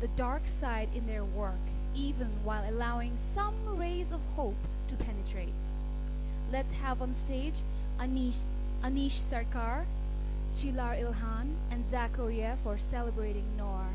the dark side in their work, even while allowing some rays of hope to penetrate. Let's have on stage Anish Sarkar, Çiler İlhan, and Zac O'Yeah for celebrating Noir.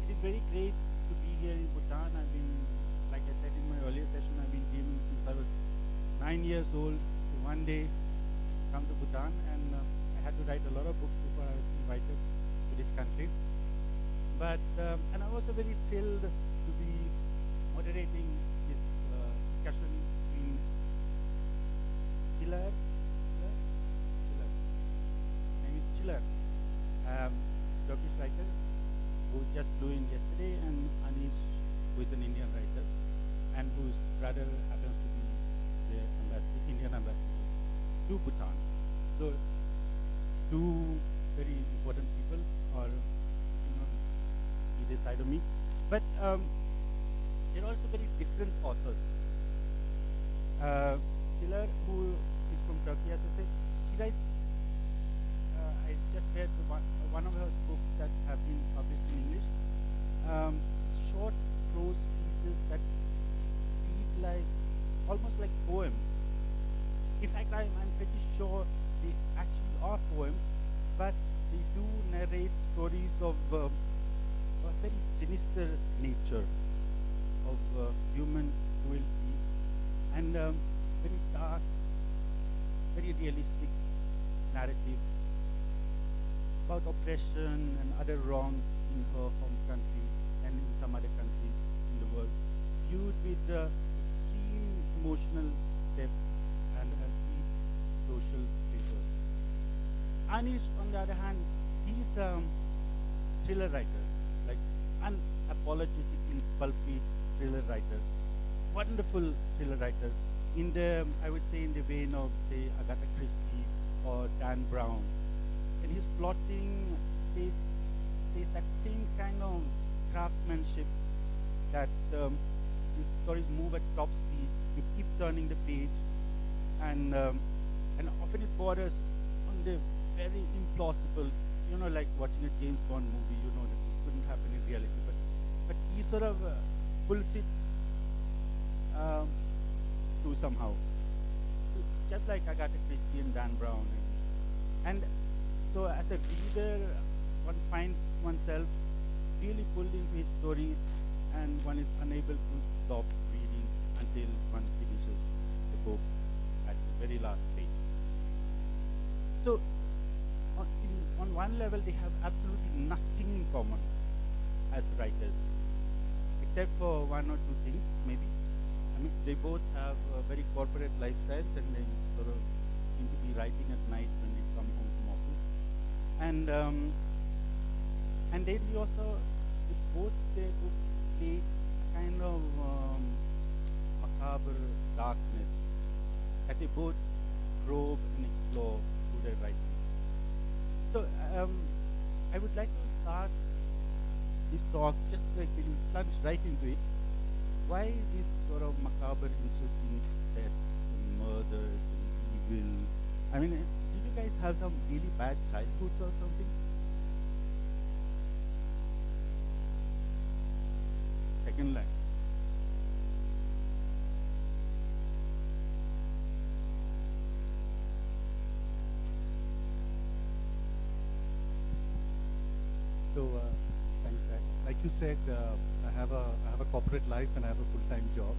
It is very great to be here in Bhutan. I've been, like I said in my earlier session, I've been dreaming since I was 9 years old to one day come to Bhutan, and I had to write a lot of books before I was invited to this country. But and I'm also very thrilled to be moderating this discussion between Çiler. His name is Çiler, Turkish writer who just flew in yesterday, and Anish, who is an Indian writer, and whose brother happens to be the Indian ambassador to Bhutan. So, two very important people are on either side of me. But they're also very different authors. Çiler, who is from Turkey, as I said, she writes. I just read one of her books that have been published in English. Short prose pieces that read like almost like poems. In fact, I'm pretty sure they actually are poems, but they do narrate stories of a very sinister nature, of human cruelty, and very dark, very realistic narratives about oppression and other wrongs in her home country and in some other countries in the world, viewed with extreme emotional depth and deep social pathos. Anish, on the other hand, he's a thriller writer, like unapologetically pulpy thriller writer, wonderful thriller writer, in the, I would say, in the vein of, say, Agatha Christie or Dan Brown. And his plotting stays that same kind of craftsmanship that his stories move at top speed. You keep turning the page, and often it borders on the very implausible. You know, like watching a James Bond movie. You know that this couldn't happen in reality, but he sort of pulls it through somehow, just like Agatha Christie and Dan Brown, and so as a reader, one finds oneself really pulled into his stories, and one is unable to stop reading until one finishes the book at the very last page. So, on one level, they have absolutely nothing in common as writers, except for one or two things, maybe. I mean, they both have very corporate lifestyles, and they sort of seem to be writing at night when they come home from office. And then we also, with both their books, state a kind of macabre darkness that they both probe and explore through their writing. So I would like to start this talk just like we'll plunge right into it. Why this sort of macabre interest in death and murders and evil? I mean, did you guys have some really bad childhoods or something? Second line. So thanks, Zach. Like you said, I have a corporate life and I have a full-time job.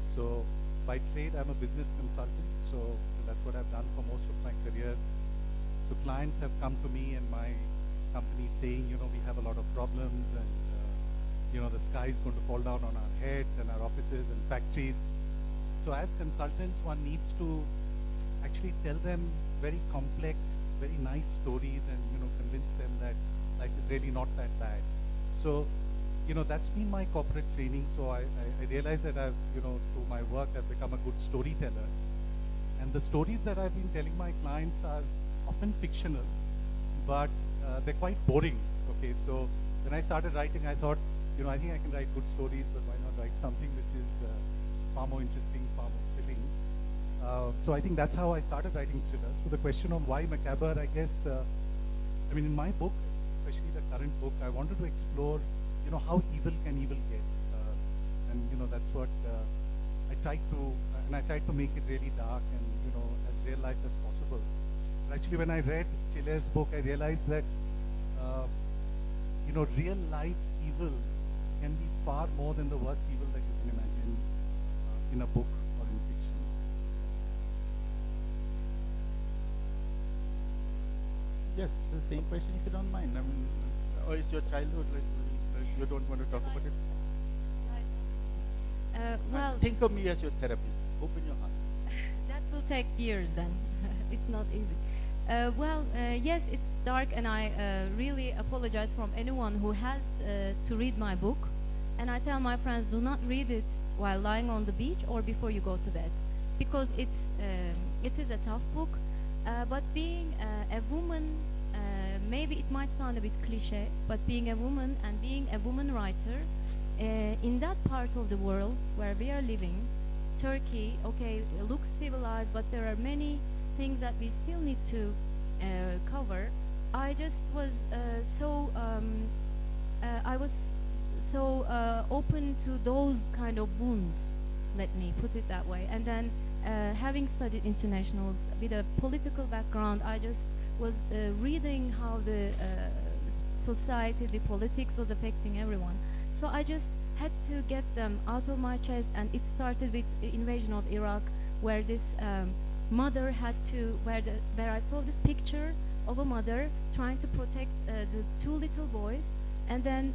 So by trade, I'm a business consultant. So and that's what I've done for most of my career. So clients have come to me and my company saying, we have a lot of problems, and the sky is going to fall down on our heads and our offices and factories. So as consultants, one needs to actually tell them very complex, very nice stories, and convince them that life is really not that bad. So that's been my corporate training. So I realized that I've, through my work, I've become a good storyteller. And the stories that I've been telling my clients are often fictional, but they're quite boring. Okay, so when I started writing, I thought, I think I can write good stories, but why not write something which is far more interesting, far more thrilling. So I think that's how I started writing thrillers. So the question on why macabre, I guess, in my book, especially the current book, I wanted to explore, how evil can evil get, and that's what I tried to make it really dark and as real life as possible. But actually, when I read Çiler's book, I realized that real life evil can be far more than the worst evil that you can imagine in a book or in fiction. Yes, the same question if you don't mind. Or is your childhood like you don't want to talk about it? Well, think of me as your therapist. Open your heart. that will take years then. It's not easy. Yes, it's dark, and I really apologize from anyone who has to read my book. And I tell my friends, do not read it while lying on the beach or before you go to bed, because it is a tough book. But being a woman, maybe it might sound a bit cliche, but being a woman and being a woman writer in that part of the world where we are living, Turkey, okay, it looks civilized, but there are many things that we still need to cover. I just was open to those kind of wounds, let me put it that way. And then having studied internationals with a political background, I just was reading how the society, the politics was affecting everyone. So I just had to get them out of my chest, and it started with the invasion of Iraq, where this mother had to, where I saw this picture of a mother trying to protect the two little boys, and then,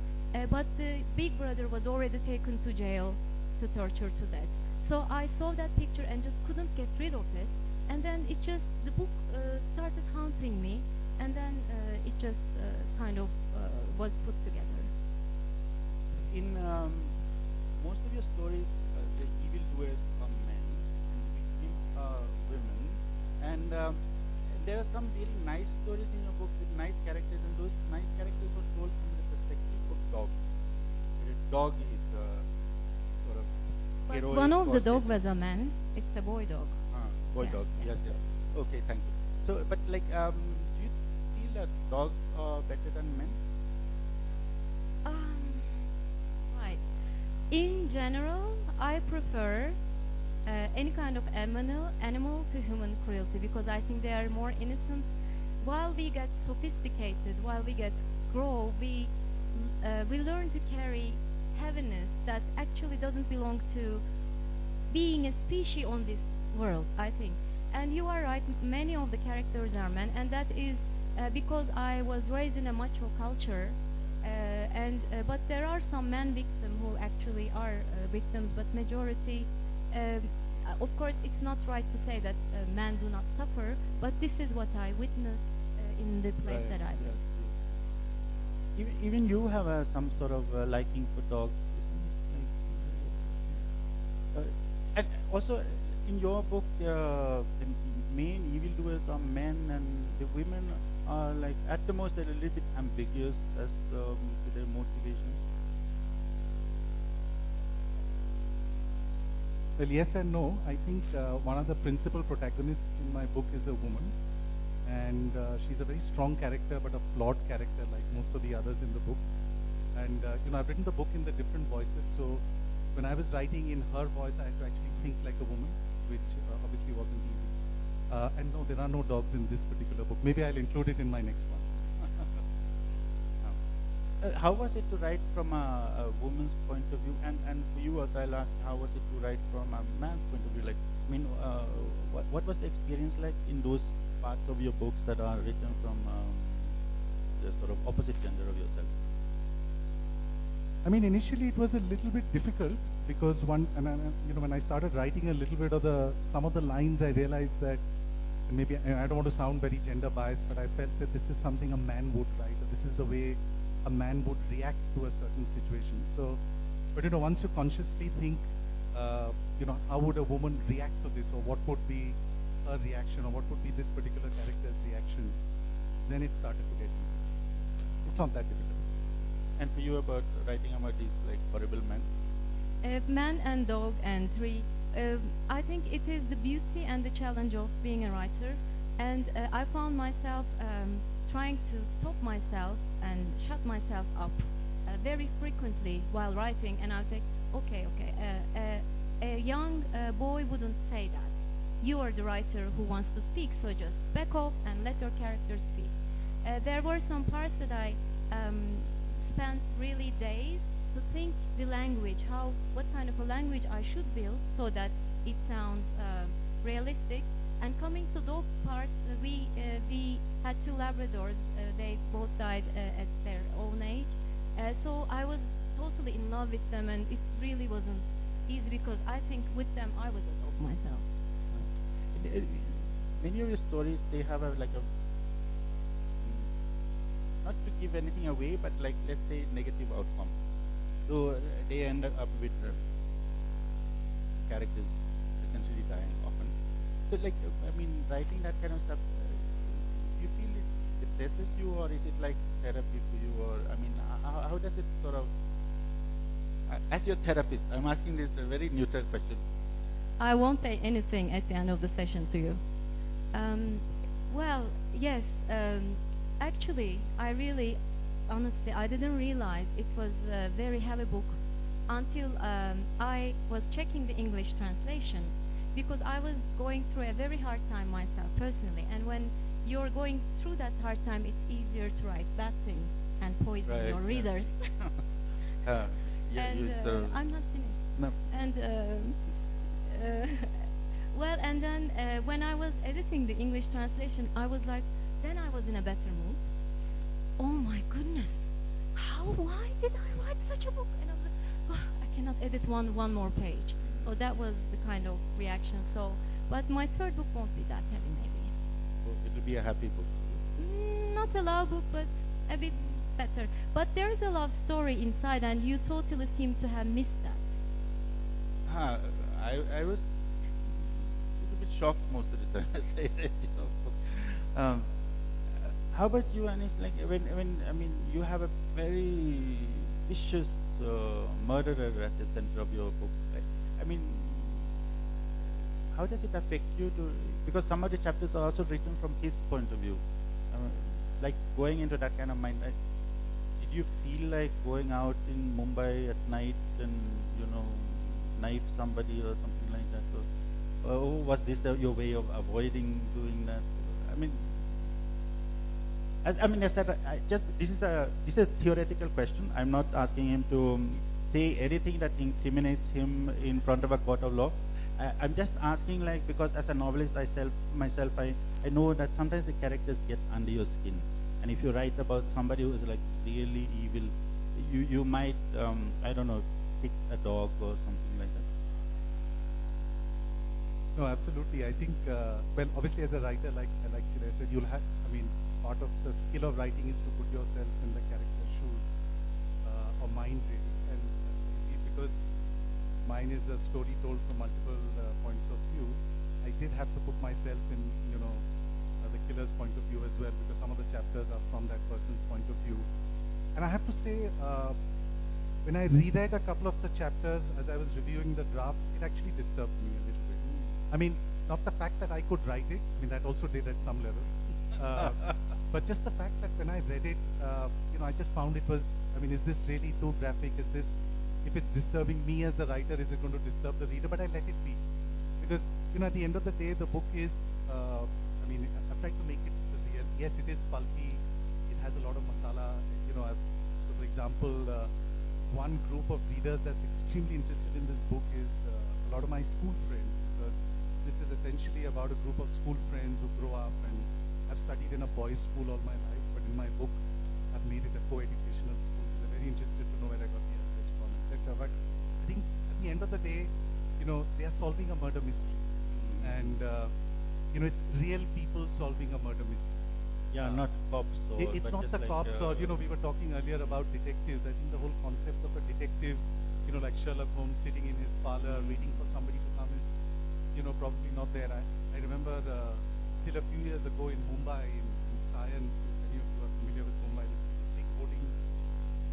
but the big brother was already taken to jail to torture to death. So I saw that picture and just couldn't get rid of it, and then the book started haunting me, and then it just kind of was put together. In most of your stories, the evildoers are men and the victims are women, and there are some really nice stories in your book with nice characters, and those nice characters are told from the perspective of dogs. The dog is sort of heroic. One of the dog was a man. It's a boy dog. Boy Yeah, dog. yeah. Yes, yes. Okay, thank you. So, but like, do you feel that dogs are better than men? Right. In general, I prefer any kind of animal to human cruelty, because I think they are more innocent. While we get sophisticated, while we grow, we learn to carry heaviness that actually doesn't belong to being a species on this world, I think. And you are right, many of the characters are men, and that is because I was raised in a macho culture, but there are some men victims who actually are victims, but majority, of course, it's not right to say that men do not suffer, but this is what I witness in the place that I live. Yes. Even you have some sort of liking for dogs, isn't it? And also, in your book, the main evildoers are men, and the women are like, at the most, they're a little bit ambiguous as to their motivations. Well, yes and no. I think one of the principal protagonists in my book is a woman, and she's a very strong character, but a flawed character, like most of the others in the book. And I've written the book in the different voices, so when I was writing in her voice, I had to actually think like a woman, which obviously wasn't easy. And no, there are no dogs in this particular book. Maybe I'll include it in my next one. How was it to write from a woman's point of view? And for you also, I'll ask, how was it to write from a man's point of view? Like, I mean, what was the experience like in those parts of your books that are written from the sort of opposite gender of yourself? I mean, initially it was a little bit difficult because when I started writing a little bit of some of the lines, I realized that, and maybe I don't want to sound very gender biased, but I felt that this is something a man would write, or this is the way a man would react to a certain situation. So, but once you consciously think, how would a woman react to this, or what would be her reaction, or what would be this particular character's reaction, then it started to get easy. It's not that difficult. And for you, about writing about these like horrible men? Man and dog and three. I think it is the beauty and the challenge of being a writer. And I found myself trying to stop myself and shut myself up very frequently while writing. And I was like, okay, a young boy wouldn't say that. You are the writer who wants to speak, so just back off and let your character speak. There were some parts that I spent really days to think the language, what kind of a language I should build so that it sounds realistic. And coming to dog part, we had two Labradors. They both died at their own age. So I was totally in love with them, and it really wasn't easy because I think with them I was a dog myself. Many of your stories, they have not to give anything away, but like, let's say, negative outcome. So they end up with characters essentially dying often. So like, I mean, writing that kind of stuff, do you feel it depresses you, or is it like therapy for you, or I mean, how does it sort of, as your therapist, I'm asking this a very neutral question. I won't say anything at the end of the session to you. Well, yes, actually, honestly, I didn't realize it was a very heavy book until I was checking the English translation, because I was going through a very hard time myself personally. And when you're going through that hard time, it's easier to write bad things and poison your readers. I'm not finished. No. And well, and then when I was editing the English translation, I was like, then I was in a better mood. Oh my goodness, why did I write such a book? And I was like, oh, I cannot edit one more page. So that was the kind of reaction. So, but my third book won't be that heavy, maybe. So it will be a happy book. Not a love book, but a bit better. But there is a love story inside, and you totally seem to have missed that. I was a little bit shocked most of the time as I read your book. How about you, Anish? Like when I mean, you have a very vicious murderer at the center of your book. Right? I mean, how does it affect you? Because some of the chapters are also written from his point of view. Like going into that kind of mind. Did you feel like going out in Mumbai at night and knife somebody or something like that? Or was this your way of avoiding doing that? I mean. As I said, this is a theoretical question. I'm not asking him to say anything that incriminates him in front of a court of law. I'm just asking, like, because as a novelist myself, I know that sometimes the characters get under your skin, and if you write about somebody who is like really evil, you might I don't know, kick a dog or something like that. No, absolutely. I think well, obviously, as a writer, like Çiler said, part of the skill of writing is to put yourself in the character's shoes, or mind really. And because mine is a story told from multiple points of view, I did have to put myself in, the killer's point of view as well, because some of the chapters are from that person's point of view. And I have to say, when I reread a couple of the chapters as I was reviewing the drafts, it actually disturbed me a little bit. I mean, not the fact that I could write it, that also did at some level. But just the fact that when I read it, I just found it was, is this really too graphic? If it's disturbing me as the writer, is it going to disturb the reader? But I let it be. Because, at the end of the day, the book is, I've tried to make it real. Yes, it is pulpy. It has a lot of masala. So for example, one group of readers that's extremely interested in this book is a lot of my school friends, because this is essentially about a group of school friends who grow up, and I've studied in a boys' school all my life, but in my book, I've made it a co-educational school, so they're very interested to know where I got the address from, etc. But I think at the end of the day, they are solving a murder mystery, and it's real people solving a murder mystery. Yeah, not cops. It's not the cops, or we were talking earlier about detectives. I think the whole concept of a detective, like Sherlock Holmes sitting in his parlor waiting for somebody to come is, probably not there. I remember till a few years ago in Mumbai, in Sion, if any of you are familiar with Mumbai, this big hoarding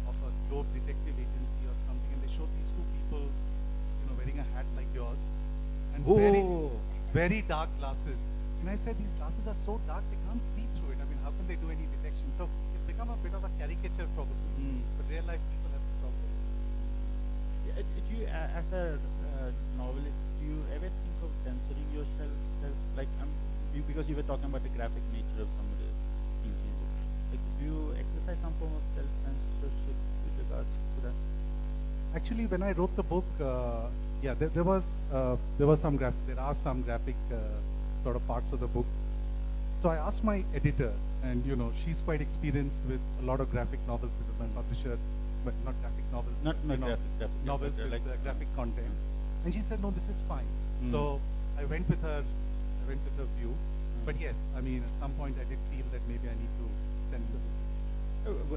of a Globe detective agency or something, and they showed these two people, wearing a hat like yours, and very, very dark glasses. And I said, these glasses are so dark, they can't see through it. I mean, how can they do any detection? So it's become a bit of a caricature probably. But real life people have to solve it. Do you, as a novelist, do you ever think of censoring yourself? Like, because you were talking about the graphic nature of some of the things you do. Like, do you exercise some form of self-censorship with regards to that? Actually, when I wrote the book, there are some graphic sort of parts of the book. So I asked my editor, and she's quite experienced with a lot of graphic novels with my publisher, but not graphic novels, novels with like graphic content. And she said, no, this is fine. So I went with her view. But yes, I mean, at some point I did feel that maybe I need to censor this.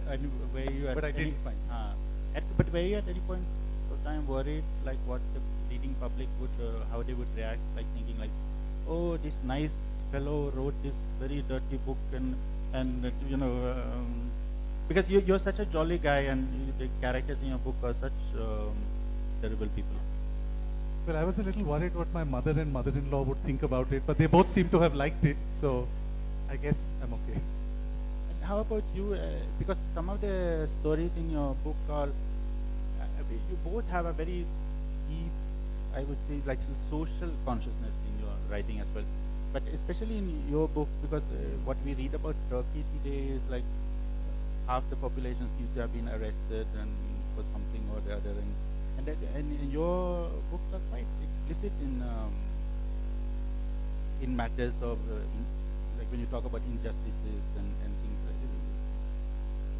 And were you at but I did fine. But were you at any point of time worried, like what the reading public would, how they would react, like thinking like, oh, this nice fellow wrote this very dirty book, and because you're such a jolly guy, and the characters in your book are such terrible people. Well, I was a little worried what my mother and mother-in-law would think about it, but they both seem to have liked it, so I guess I'm okay. And how about you? Because some of the stories in your book are, you both have a very deep, I would say, like social consciousness in your writing as well. But especially in your book, because what we read about Turkey today is like half the population seems to have been arrested and for something or the other, and your books are quite explicit in matters of like when you talk about injustices and things like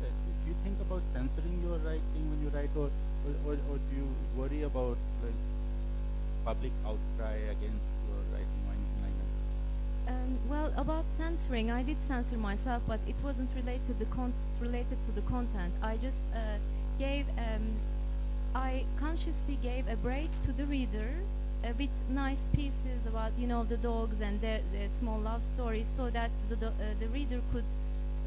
that. Do you think about censoring your writing when you write, or do you worry about like public outcry against your writing or anything like that? Well, about censoring, I did censor myself, but it wasn't related to the content. I just I consciously gave a break to the reader with nice pieces about the dogs and their small love stories, so that the reader could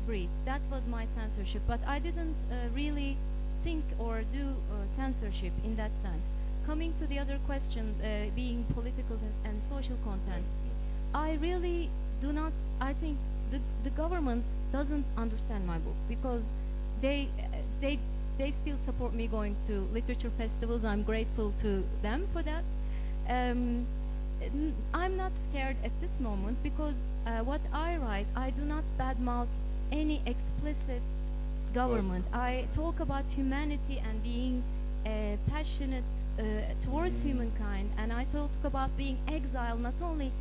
breathe. That was my censorship, but I didn't really think or do censorship in that sense. Coming to the other question, being political and social content, I really do not. I think the government doesn't understand my book, because they still support me going to literature festivals. I'm grateful to them for that. I'm not scared at this moment, because what I write, I do not badmouth any explicit government. I talk about humanity and being passionate towards humankind, and I talk about being exiled not only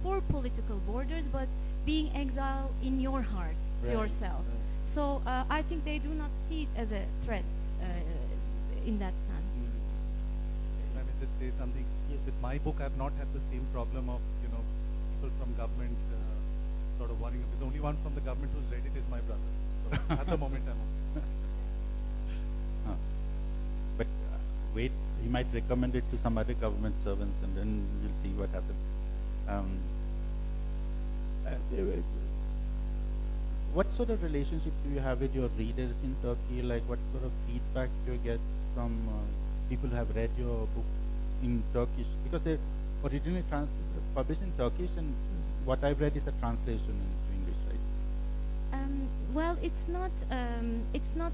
for political borders, but being exiled in your heart, yourself. So I think they do not see it as a threat in that sense. Let me just say something. With my book, I've not had the same problem of people from government sort of worrying. The only one from the government who's read it is my brother. So at the moment, I'm okay. But wait, he might recommend it to some other government servants, and then you'll see what happens. What sort of relationship do you have with your readers in Turkey? Like, what sort of feedback do you get from people who have read your book in Turkish? Because they originally published in Turkish, and what I've read is a translation into English, right? Well, it's not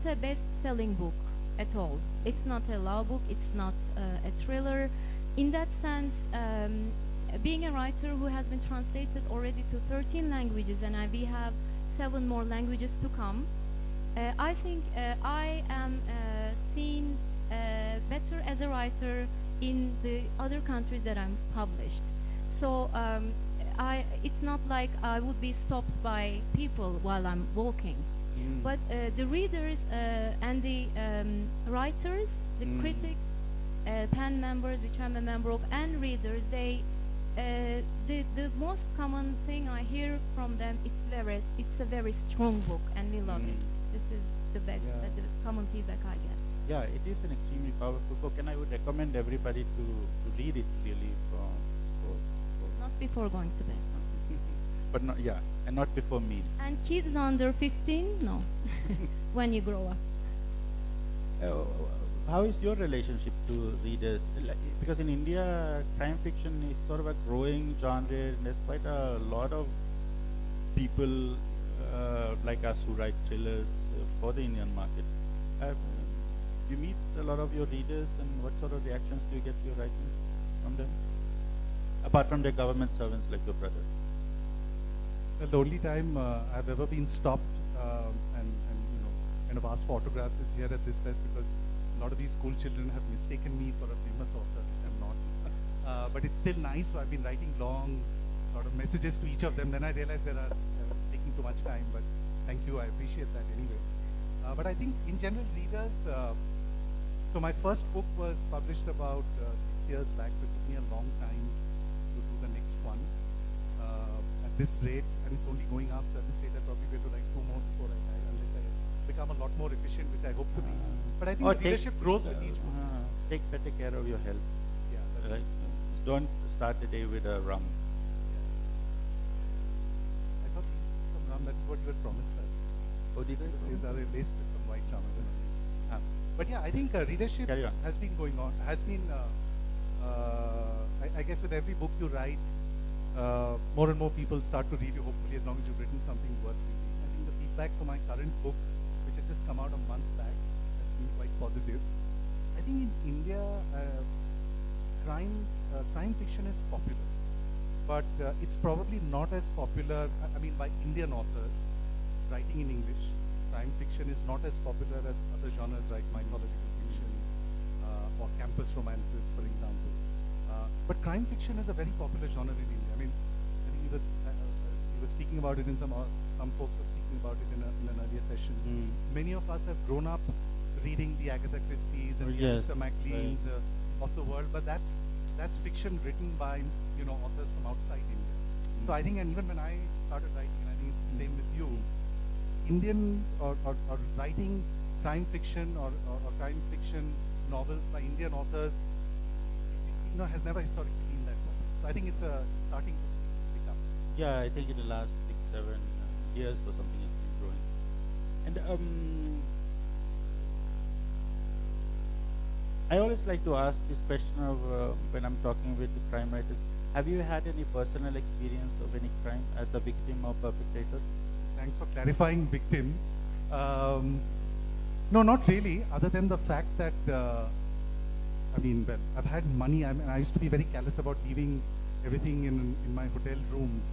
a best-selling book at all. It's not a law book. It's not a thriller. In that sense, being a writer who has been translated already to 13 languages, and we have 7 more languages to come, I think I am seen better as a writer in the other countries that I'm published. So it's not like I would be stopped by people while I'm walking. But the readers and the writers, the critics, pen members, which I'm a member of, and readers, they the most common thing I hear from them, it's a very strong book, and we love it. This is the best, the common feedback I get. Yeah, it is an extremely powerful book, and I would recommend everybody to read it really for Not before going to bed. but not and not before meals. And kids under 15, no. When you grow up. How is your relationship to readers? Because in India, crime fiction is sort of a growing genre. And there's quite a lot of people like us who write thrillers for the Indian market. You meet a lot of your readers, and what sort of reactions do you get to your writing from them? Apart from their government servants like your brother. Well, the only time I've ever been stopped and kind of asked for autographs is here at this fest, because a lot of these school children have mistaken me for a famous author, which I'm not. But it's still nice, so I've been writing long sort of messages to each of them. Then I realized it's taking too much time, but thank you, I appreciate that anyway. But I think in general, readers, so my first book was published about 6 years back, so it took me a long time to do the next one. At this rate, and it's only going up, so at this rate I probably going to write 2 more before I die, unless I become a lot more efficient, which I hope to be. But I think the readership grows with each book. Take better care of your health. Yeah, that's Right? Don't start the day with a rum. I thought some rum, that's what you had promised us. Oh, did I? These are laced with some white rum. But yeah, I think readership Carry on. has been going on, has been, I guess with every book you write, more and more people start to read you, hopefully, as long as you've written something worth reading. I think the feedback for my current book, which has just come out a month back, has been quite positive. I think in India, crime fiction is popular, but it's probably not as popular, by Indian authors writing in English. Crime fiction is not as popular as other genres like mythological fiction or campus romances, for example. But crime fiction is a very popular genre in India. I think he was speaking about it in some folks were speaking about it in an earlier session. Many of us have grown up reading the Agatha Christie's and the Mr. MacLean's of the world, but that's fiction written by authors from outside India. So I think, and even when I started writing, and I think it's the same with you, Indians or writing crime fiction or crime fiction novels by Indian authors, has never historically been that popular. So I think it's starting to pick up. Yeah, I think in the last 6, 7 years or something it's been growing. And I always like to ask this question of when I'm talking with the crime writers, have you had any personal experience of any crime as a victim or perpetrator? Thanks for clarifying victim. No, not really, other than the fact that, I've had money. I used to be very careless about leaving everything in my hotel rooms.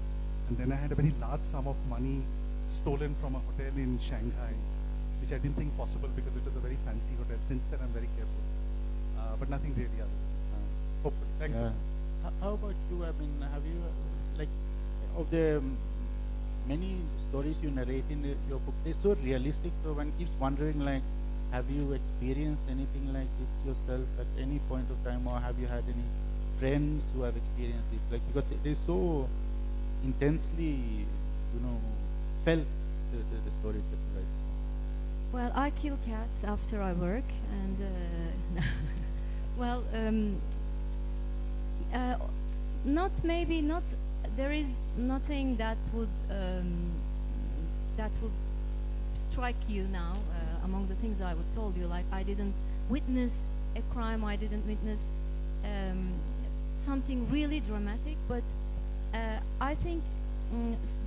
And then I had a very large sum of money stolen from a hotel in Shanghai, which I didn't think possible because it was a very fancy hotel. Since then, I'm very careful. But nothing really other than hopefully. Thank you. How about you? Have you, of the many stories you narrate in your book, they're so realistic, so one keeps wondering, have you experienced anything like this yourself at any point of time, or have you had any friends who have experienced this? Because they're so intensely, felt, the stories that you write. Well, I kill cats after I work, and there is nothing that would strike you now among the things I would told you. Like, I didn't witness a crime, I didn't witness something really dramatic, but I think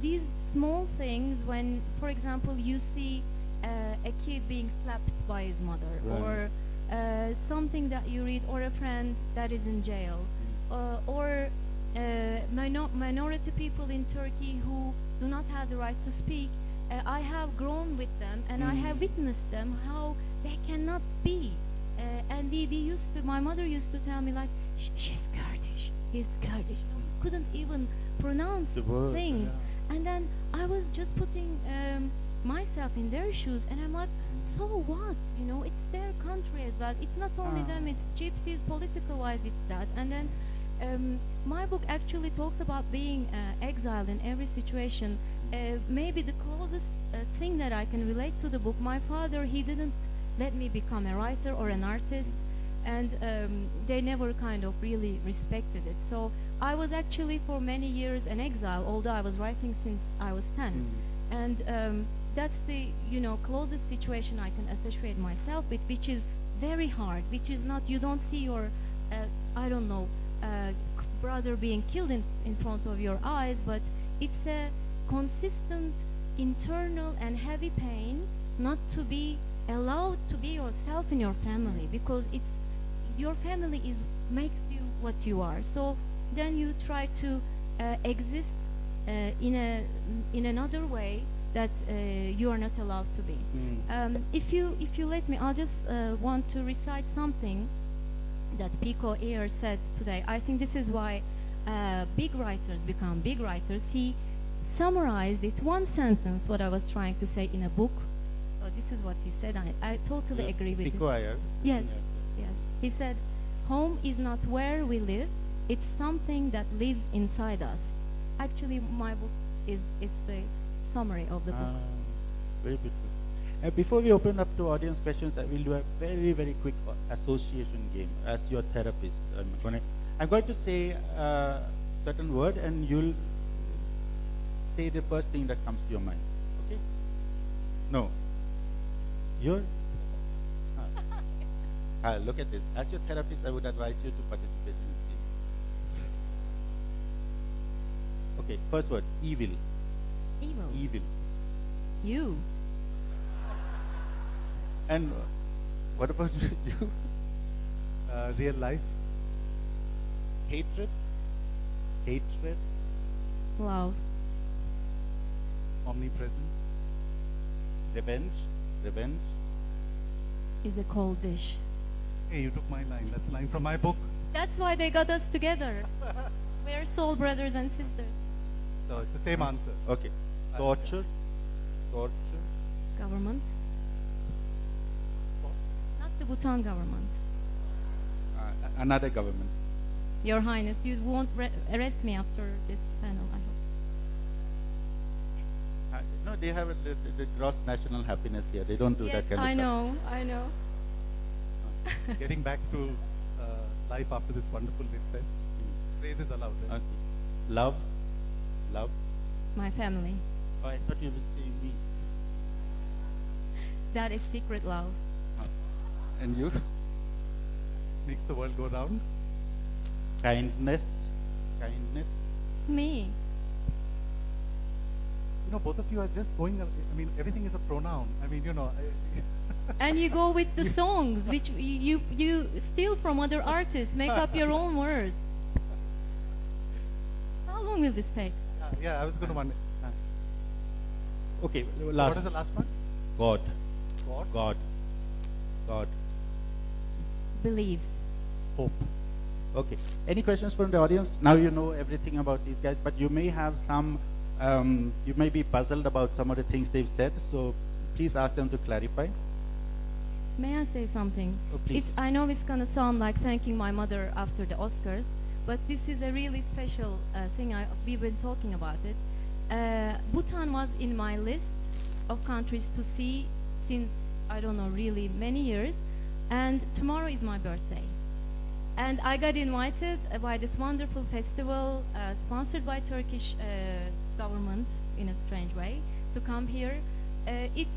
these small things, when, for example, you see a kid being slapped by his mother, or something that you read, or a friend that is in jail, or minority people in Turkey who do not have the right to speak. I have grown with them, and I have witnessed them, how they cannot be. And my mother used to tell me, like, she's Kurdish, he's Kurdish. couldn't even pronounce The word, things. yeah. And then I was just putting myself in their shoes, and I'm like, so what? You know, it's their country as well. It's not only them, it's gypsies, political-wise, it's that. And then my book actually talks about being exiled in every situation. Maybe the closest thing that I can relate to the book, my father, he didn't let me become a writer or an artist, and they never kind of really respected it. So I was actually for many years an exile, although I was writing since I was 10. And that's the, you know, closest situation I can associate myself with, which is very hard, which is not, you don't see your, I don't know, brother being killed in front of your eyes, but it's a consistent internal and heavy pain not to be allowed to be yourself in your family, because it's, your family is makes you what you are. So then you try to exist in another way that you are not allowed to be. If you let me, I'll just want to recite something that Zac O'Yeah said today. I think this is why big writers become big writers. He summarized it one sentence what I was trying to say in a book. So this is what he said. I totally agree with it. Zac O'Yeah. Yes, yes. He said, home is not where we live, it's something that lives inside us. Actually, my book it's the summary of the book. Very beautiful. Before we open up to audience questions, I will do a very, very quick association game. As your therapist, I'm going to say a certain word, and you'll say the first thing that comes to your mind. Okay? No. You're? Look at this. As your therapist, I would advise you to participate in this game. Okay, first word, evil. Evil. Evil. You. And what about you? Real life. Hatred. Hatred. Love. Omnipresent. Revenge. Revenge. Is a cold dish. Hey, you took my line. That's a line from my book. That's why they got us together. We're soul brothers and sisters. So it's the same answer. Okay. Torture. Torture. Government. Not the Bhutan government. Another government. Your Highness, you won't arrest me after this panel, I hope. No, they have the gross national happiness here. They don't do Yes, that kind of I stuff. know, I know. Getting back to life after this wonderful lit fest. Praise is allowed. Right? Okay. Love. Love. My family. Oh, I thought you would say me. That is secret love. And you? Makes the world go round. Kindness. Kindness. Me. You know, both of you are just going, I mean, everything is a pronoun. I mean, you know. And you go with the songs, which you steal from other artists, make up your own words. How long will this take? Yeah, I was going to wonder. Okay, What last. is the last one? God. God. God. God. Believe. Hope. Okay. Any questions from the audience? Now you know everything about these guys, but you may have some, you may be puzzled about some of the things they've said, so please ask them to clarify. May I say something? Oh, please. I know it's going to sound like thanking my mother after the Oscars, but this is a really special thing. We've been talking about it. Bhutan was in my list of countries to see since, I don't know, really many years. And tomorrow is my birthday. And I got invited by this wonderful festival sponsored by Turkish government in a strange way to come here. It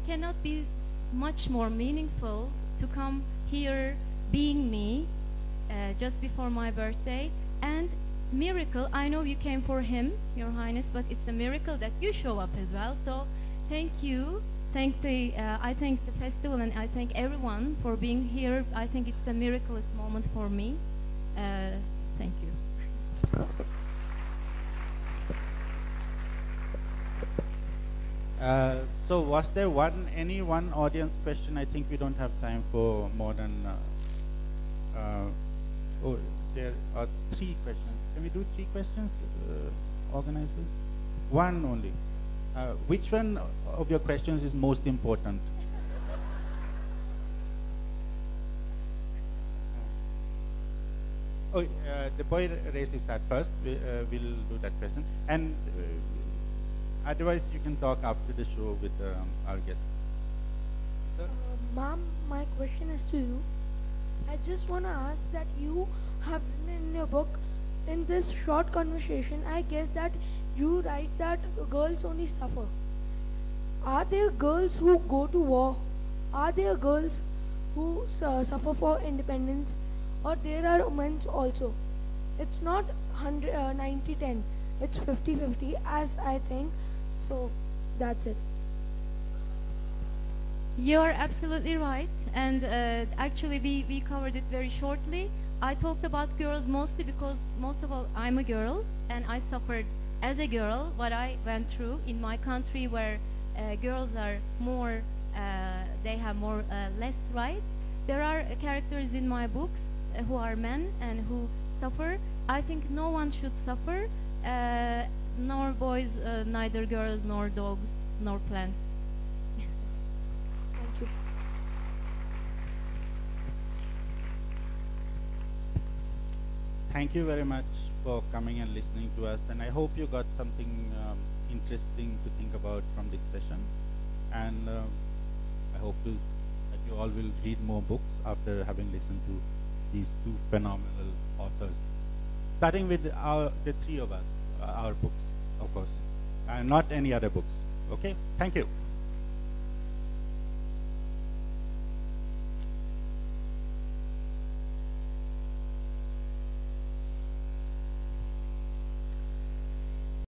cannot be much more meaningful to come here being me just before my birthday. And miracle, I know you came for him, Your Highness, but it's a miracle that you show up as well. So thank you. I thank the festival, and I thank everyone for being here. I think it's a miraculous moment for me. Thank you. So was there any one audience question? I think we don't have time for more than, oh, there are 3 questions. Can we do 3 questions, organizers? One only. Which one of your questions is most important? The boy raised his hand first. We'll do that question. And otherwise, you can talk after the show with our guest. Sir? Ma'am, my question is to you. I just want to ask that you have written in your book, in this short conversation, I guess that you write that girls only suffer. Are there girls who go to war? Are there girls who suffer for independence? Or there are men also? It's not 90-10. It's 50-50 as I think. So that's it. You're absolutely right, and actually we covered it very shortly. I talked about girls mostly because most of all I'm a girl and I suffered as a girl what I went through in my country where girls are more, they have more less rights. There are characters in my books who are men and who suffer. I think no one should suffer, nor boys, neither girls, nor dogs, nor plants. Thank you. Thank you very much for coming and listening to us, and I hope you got something interesting to think about from this session. And I hope that you all will read more books after having listened to these 2 phenomenal authors. Starting with the 3 of us, our books, of course, and not any other books. Okay? Thank you.